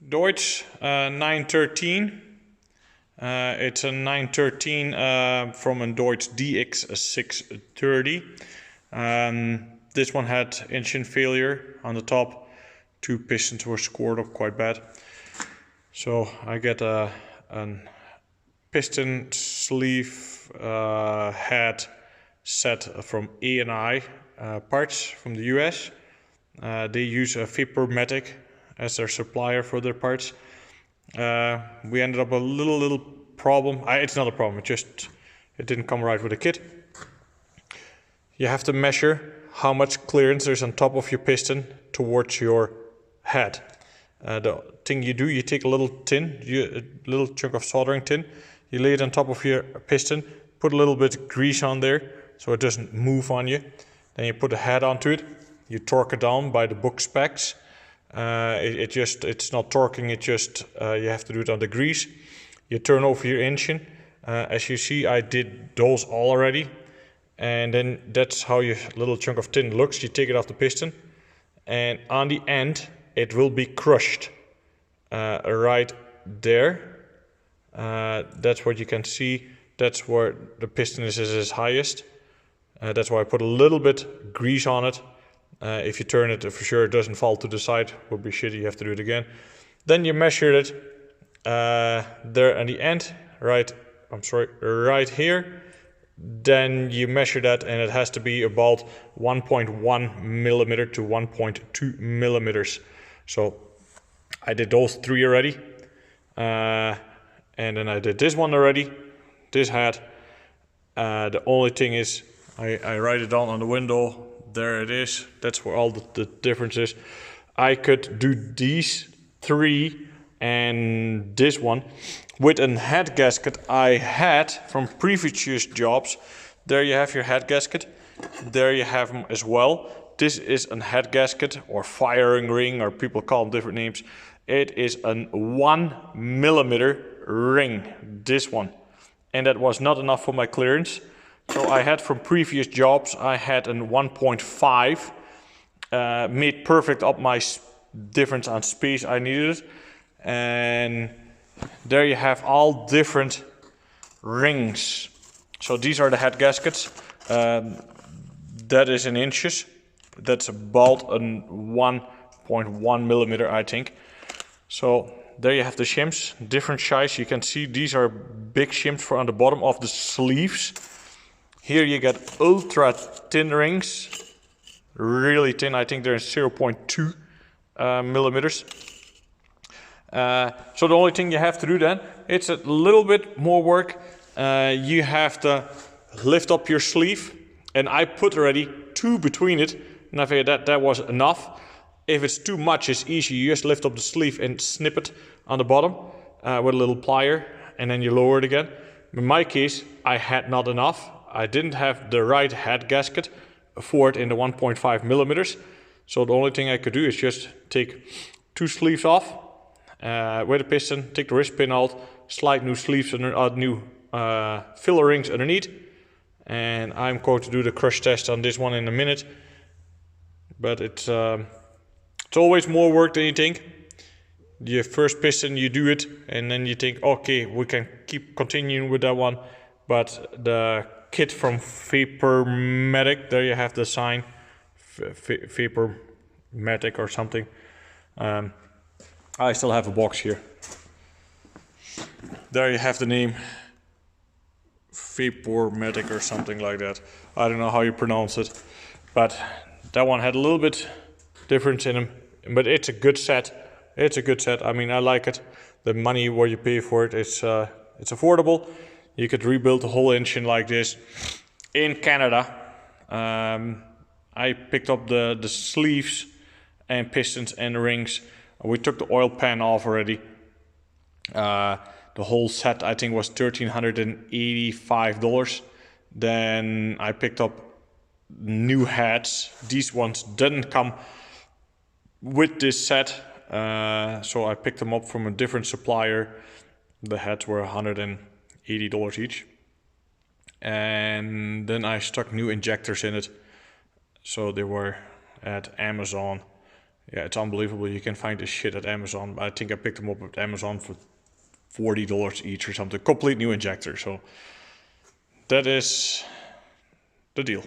Deutz 913. It's a 913 from a Deutz DX630. This one had engine failure on the top. Two pistons were scored up quite bad. So I get a piston sleeve head set from A&I parts from the US. They use a F6L913 as their supplier for their parts. We ended up a little problem. It's not a problem, it didn't come right with the kit. You have to measure how much clearance there's on top of your piston towards your head. The thing you do, you take a little tin, a little chunk of soldering tin, you lay it on top of your piston, put a little bit of grease on there so it doesn't move on you. Then you put a head onto it, you torque it down by the book specs. It's not torquing, you have to do it on the grease. You turn over your engine. As you see, I did those already. And then that's how your little chunk of tin looks. You take it off the piston, and on the end it will be crushed right there. That's what you can see. That's where the piston is at its highest. That's why I put a little bit grease on it. If you turn it, for sure it doesn't fall to the side. Would be shitty, you have to do it again. Then you measure it there at the end, right here. Then you measure that, and it has to be about 1.1 millimeter to 1.2 millimeters. So I did those three already, and then I did this one already, this head. The only thing is I write it down on the window. There it is. That's where all the difference is. I could do these three and this one with a head gasket I had from previous jobs. There you have your head gasket. There you have them as well. This is a head gasket or firing ring, or people call them different names. It is a 1 millimeter ring, this one. And that was not enough for my clearance. So I had from previous jobs, I had a 1.5, made perfect up my difference on space I needed. And there you have all different rings. So these are the head gaskets. That is in inches. That's about a 1.1 millimeter, I think. So there you have the shims, different size. You can see these are big shims for on the bottom of the sleeves. Here you get ultra thin rings, really thin. I think they're 0.2 millimeters. So the only thing you have to do then, it's a little bit more work. You have to lift up your sleeve, and I put already 2 between it, and I figured that was enough. If it's too much, it's easy. You just lift up the sleeve and snip it on the bottom with a little plier, and then you lower it again. In my case, I had not enough. I didn't have the right head gasket for it in the 1.5 millimeters. So the only thing I could do is just take 2 sleeves off with a piston, take the wrist pin out, slide new sleeves and new filler rings underneath. And I'm going to do the crush test on this one in a minute. But it's always more work than you think. Your first piston, you do it, and then you think, okay, we can keep continuing with that one. But the kit from F6L913, there you have the sign, F6L913 or something. I still have a box here. There you have the name, F6L913 or something like that. I don't know how you pronounce it, but that one had a little bit difference in them. But it's a good set. It's a good set. I mean, I like it. The money what you pay for it, it's affordable. You could rebuild the whole engine like this in Canada. I picked up the sleeves and pistons and the rings. We took the oil pan off already. The whole set I think was $1,385. Then I picked up new heads. These ones didn't come with this set, so I picked them up from a different supplier. The heads were $180 each. And then I stuck new injectors in it. So they were at Amazon. Yeah, it's unbelievable. You can find this shit at Amazon. I think I picked them up at Amazon for $40 each or something. Complete new injector. So that is the deal.